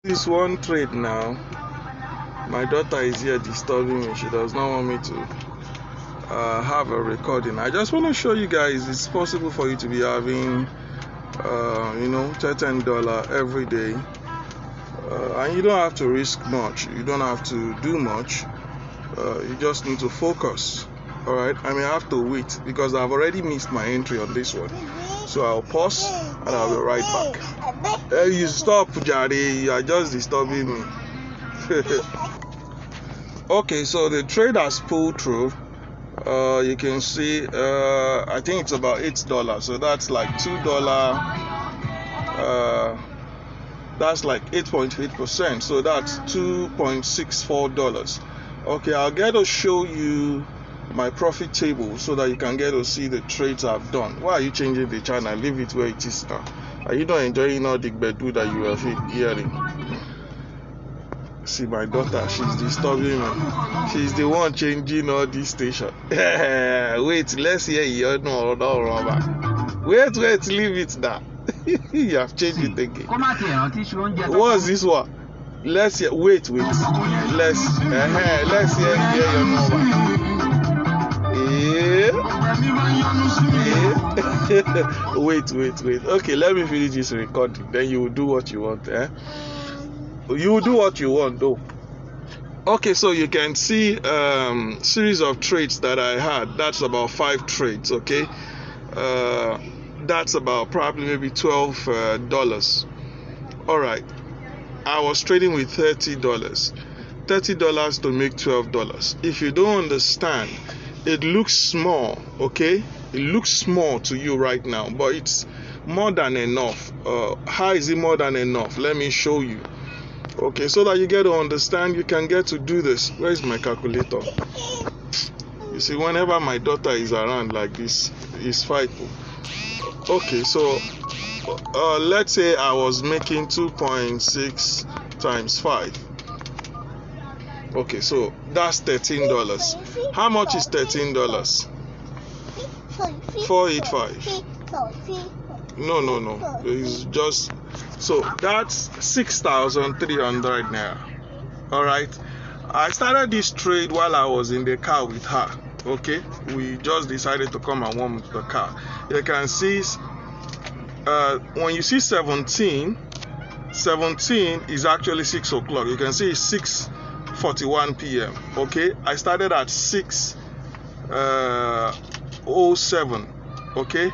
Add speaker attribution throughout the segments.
Speaker 1: This one trade now. My daughter is here disturbing me. She does not want me to have a recording. I just want to show you guys it's possible for you to be having $10 every day, and you don't have to risk much. You don't have to do much. You just need to focus. All right, I may have to wait because I've already missed my entry on this one, so I'll pause and I'll be right back. Hey, you stop, Jari, you are just disturbing me. Okay, so the trade has pulled through. You can see I think it's about $8, so that's like $2, that's like 8.8%, so that's $2.64. Okay, I'll get to show you my profit table so that you can get to see the trades I've done. Why are you changing the channel? Leave it where it is now. Are you not enjoying all the bedu that you are hearing? See, my daughter, she's disturbing me. She's the one changing all this station. Wait, let's hear you. No, wait, leave it now. You have changed it again. What's this one? Let's hear. Wait. Let's hear your number. Wait. Okay, let me finish this recording. Then you will do what you want. You will do what you want, though. Okay, so you can see series of trades that I had. That's about 5 trades. Okay, that's about probably maybe $12. All right, I was trading with $30 to make $12. If you don't understand, it looks small. Okay, it looks small to you right now, but it's more than enough. How is it more than enough? Let me show you. Okay, so that you get to understand, you can get to do this. Where is my calculator? You see, whenever my daughter is around like this, it's frightful. Okay, so let's say I was making 2.6 times 5. Okay, so that's $13. How much is $13? 485. No. It's just, so that's 6,300 naira. All right. I started this trade while I was in the car with her. Okay, we just decided to come and warm the car. You can see when you see 17 is actually 6 o'clock. You can see it's 6:41 p.m. Okay, I started at 6:07. Okay,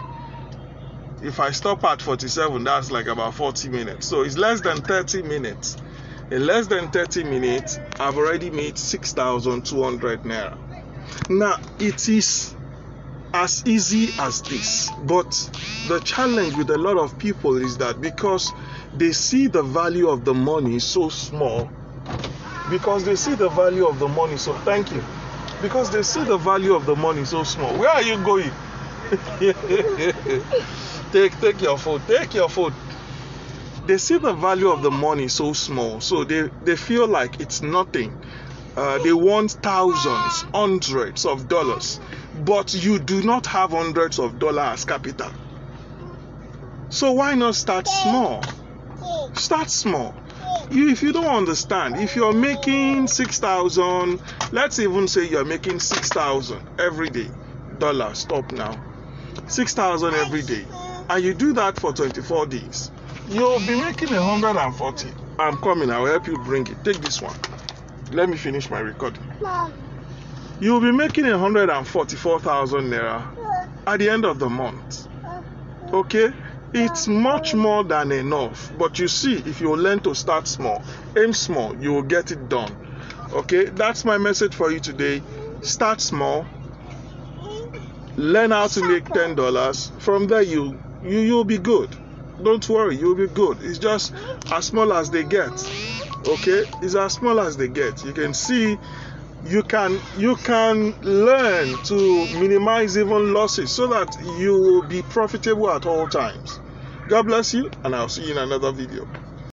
Speaker 1: if I stop at 47, that's like about 40 minutes. So it's less than 30 minutes. In less than 30 minutes, I've already made 6,200 naira. Now, it is as easy as this. But the challenge with a lot of people is that because they see the value of the money so small, because they see the value of the money so, thank you. Because they see the value of the money so small. Where are you going? Take your food. Take your food. They see the value of the money so small, so they feel like it's nothing. They want thousands, hundreds of dollars, but you do not have hundreds of dollars as capital. So why not start small? Start small. If you don't understand, if you're making 6,000, let's even say you're making 6,000 every day. Dollars, stop now. 6,000 every day, and you do that for 24 days, you'll be making 140. I'm coming, I'll help you bring it. Take this one. Let me finish my recording. You'll be making 144,000 naira at the end of the month. Okay, it's much more than enough. But you see, if you learn to start small, aim small, you will get it done. Okay, that's my message for you today. Start small. Learn how to make $10. From there, you'll be good. Don't worry, you'll be good. It's just as small as they get. Okay, it's as small as they get. You can see, you can learn to minimize even losses so that you will be profitable at all times. God bless you, and I'll see you in another video.